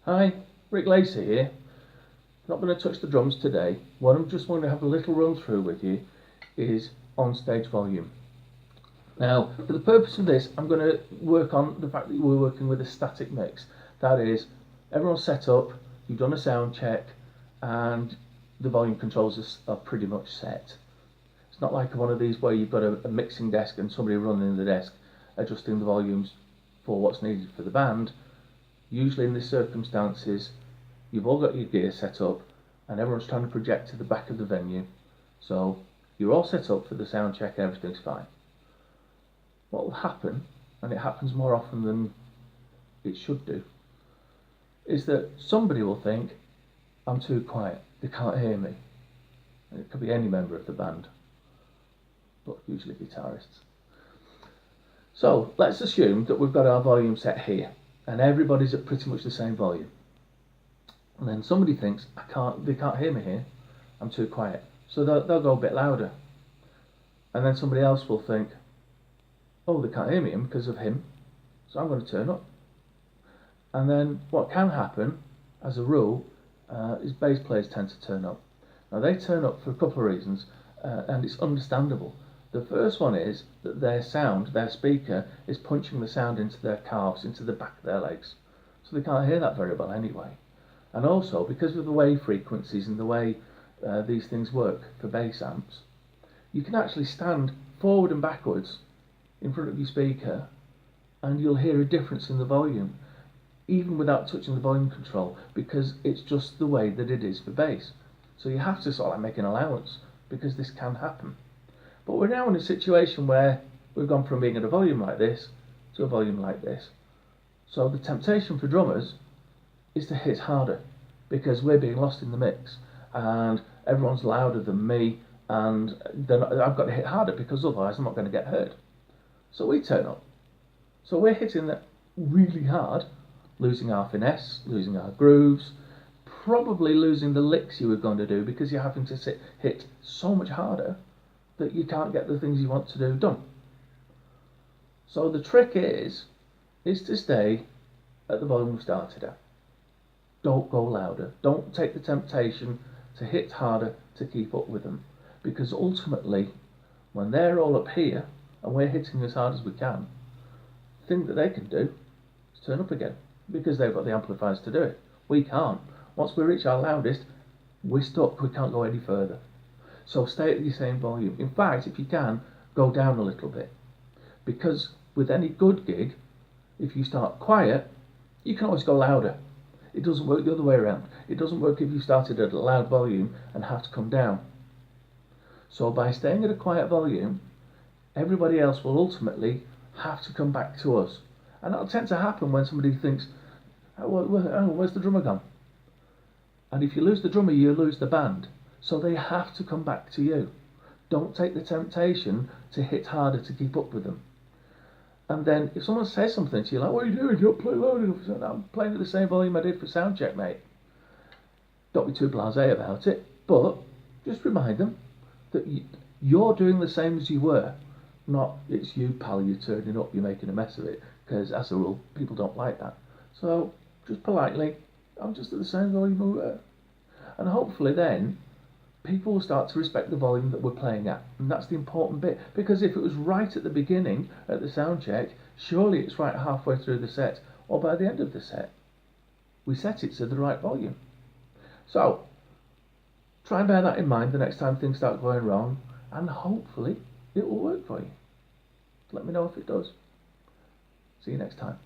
Hi, Rick Lacey here. Not going to touch the drums today. What I'm just going to have a little run through with you is on stage volume. Now, for the purpose of this, I'm going to work on the fact that we're working with a static mix. That is, everyone's set up, you've done a sound check, and the volume controls are pretty much set. It's not like one of these where you've got a mixing desk and somebody running the desk adjusting the volumes for what's needed for the band. Usually in these circumstances, you've all got your gear set up and everyone's trying to project to the back of the venue. So you're all set up for the sound check and everything's fine. What will happen, and it happens more often than it should do, is that somebody will think, I'm too quiet, they can't hear me. And it could be any member of the band, but usually guitarists. So let's assume that we've got our volume set here and everybody's at pretty much the same volume. And then somebody thinks, they can't hear me here, I'm too quiet. So they'll go a bit louder. And then somebody else will think, oh, they can't hear me because of him, so I'm going to turn up. And then what can happen, as a rule, is bass players tend to turn up. Now they turn up for a couple of reasons, and it's understandable. The first one is that their sound, their speaker, is punching the sound into their calves, into the back of their legs. So they can't hear that very well anyway. And also, because of the wave frequencies and the way these things work for bass amps, you can actually stand forward and backwards in front of your speaker and you'll hear a difference in the volume, even without touching the volume control, because it's just the way that it is for bass. So you have to sort of make an allowance, because this can happen. But we're now in a situation where we've gone from being at a volume like this to a volume like this. So the temptation for drummers is to hit harder, because we're being lost in the mix and everyone's louder than me, and I've got to hit harder because otherwise I'm not going to get heard. So we turn up. So we're hitting that really hard, losing our finesse, losing our grooves, probably losing the licks you were going to do because you're having to hit so much harder that you can't get the things you want to do done. So the trick is to stay at the volume we started at. Don't go louder. Don't take the temptation to hit harder to keep up with them, because ultimately, when they're all up here and we're hitting as hard as we can, the thing that they can do is turn up again, because they've got the amplifiers to do it. We can't. Once we reach our loudest, we're stuck. We can't go any further. So stay at the same volume. In fact, if you can, go down a little bit, because with any good gig, if you start quiet, you can always go louder. It doesn't work the other way around. It doesn't work if you started at a loud volume and have to come down. So by staying at a quiet volume, everybody else will ultimately have to come back to us. And that'll tend to happen when somebody thinks, where's the drummer gone? And if you lose the drummer, you lose the band. So they have to come back to you. Don't take the temptation to hit harder to keep up with them. And then if someone says something to you like, what are you doing? You're playing loud enough. I'm playing at the same volume I did for sound check, mate. Don't be too blasé about it, but just remind them that you're doing the same as you were. Not, it's you, pal, you're turning up, you're making a mess of it, because as a rule, people don't like that. So just politely, I'm just at the same volume we were. And hopefully then, people will start to respect the volume that we're playing at. And that's the important bit, because if it was right at the beginning, at the sound check, surely it's right halfway through the set, or by the end of the set. We set it to the right volume. So, try and bear that in mind the next time things start going wrong, and hopefully it will work for you. Let me know if it does. See you next time.